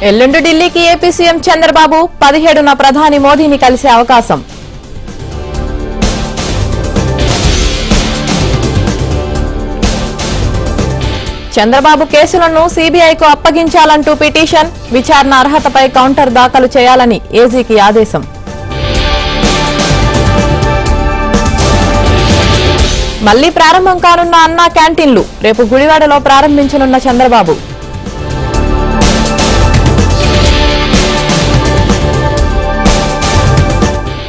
ఎల్లుండి ఢిల్లీకి AP CM Chandrababu 17న ప్రధాని మోదీని కలిసే అవకాశం. చంద్రబాబు కేసులను సీబీఐకు అప్పగించాలంటూ పిటిషన్, విచారణ అర్హతపై కౌంటర్ దాఖలు చేయాలని ఏజీకి ఆదేశం. మళ్లీ ప్రారంభం కానున్న అన్నా క్యాంటీన్లు, రేపు గుడివాడలో ప్రారంభించనున్న చంద్రబాబు.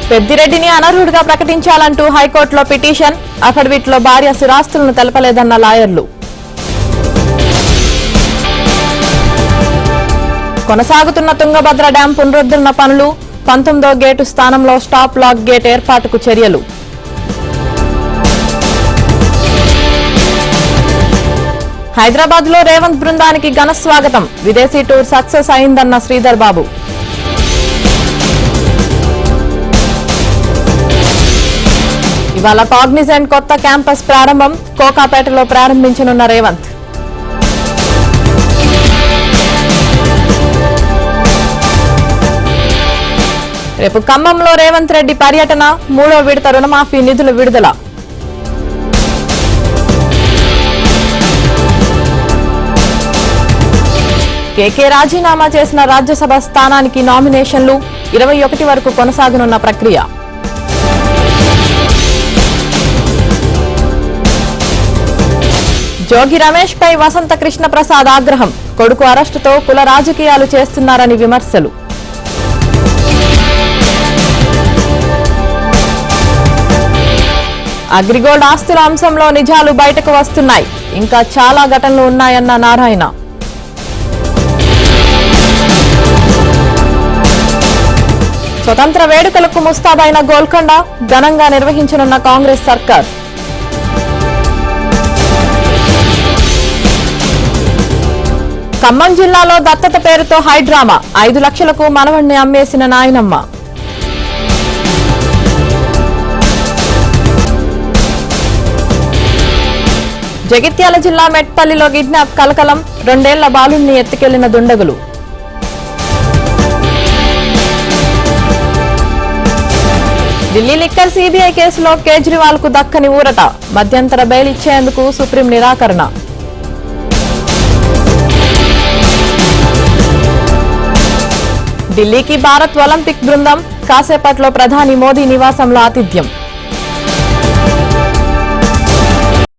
పెద్దిరెడ్డిని అనర్హుడిగా ప్రకటించాలంటూ హైకోర్టులో పిటిషన్, అఫిడవిట్లో భార్య స్థిరాస్తులను తెలపలేదన్న లాయర్లు. కొనసాగుతున్న తుంగభద్ర డ్యాం పునరుద్ధరణ పనులు, 19వ గేటు స్థానంలో స్టాప్ లాక్ గేట్ ఏర్పాటుకు చర్యలు. హైదరాబాద్ లో రేవంత్ బృందానికి ఘన స్వాగతం, విదేశీ టూర్ సక్సెస్ అయిందన్న శ్రీధర్ బాబు. ఇవాళ కాగ్నిజెంట్ కొత్త క్యాంపస్ ప్రారంభం, కోకాపేటలో ప్రారంభించనున్న రేవంత్. రేపు ఖమ్మంలో రేవంత్ రెడ్డి పర్యటన, 3వ విడత రుణమాఫీ నిధుల విడుదల. కేకే రాజీనామా చేసిన రాజ్యసభ స్థానానికి నామినేషన్లు, 21 వరకు కొనసాగనున్న ప్రక్రియ. జోగి రమేష్ పై వసంత కృష్ణ ప్రసాద్ ఆగ్రహం, కొడుకు అరెస్టుతో కుల రాజకీయాలు చేస్తున్నారని విమర్శలు. అగ్రిగోల్డ్ ఆస్తుల అంశంలో నిజాలు బయటకు వస్తున్నాయి, ఇంకా చాలా ఘటనలు ఉన్నాయన్న నారాయణ. స్వతంత్ర వేడుకలకు ముస్తాబైన గోల్కొండ, ఘనంగా నిర్వహించనున్న కాంగ్రెస్ సర్కార్. ఖమ్మం జిల్లాలో దత్తత పేరుతో హైడ్రామా, 5 లక్షలకు మనవణ్ణి అమ్మేసిన నాయనమ్మ. జగిత్యాల జిల్లా మెట్పల్లిలో కిడ్నాప్ కలకలం, 2 ఏళ్ల బాలుణ్ణి ఎత్తుకెళ్లిన దుండగులు. ఢిల్లీ లిక్కర్ సీబీఐ కేసులో కేజ్రీవాల్ కు దక్కని ఊరట, మధ్యంతర బెయిల్ ఇచ్చేందుకు సుప్రీం నిరాకరణ. ఢిల్లీకి భారత్ ఒలింపిక్ బృందం, కాసేపట్లో ప్రధాని మోదీ నివాసంలో ఆతిథ్యం.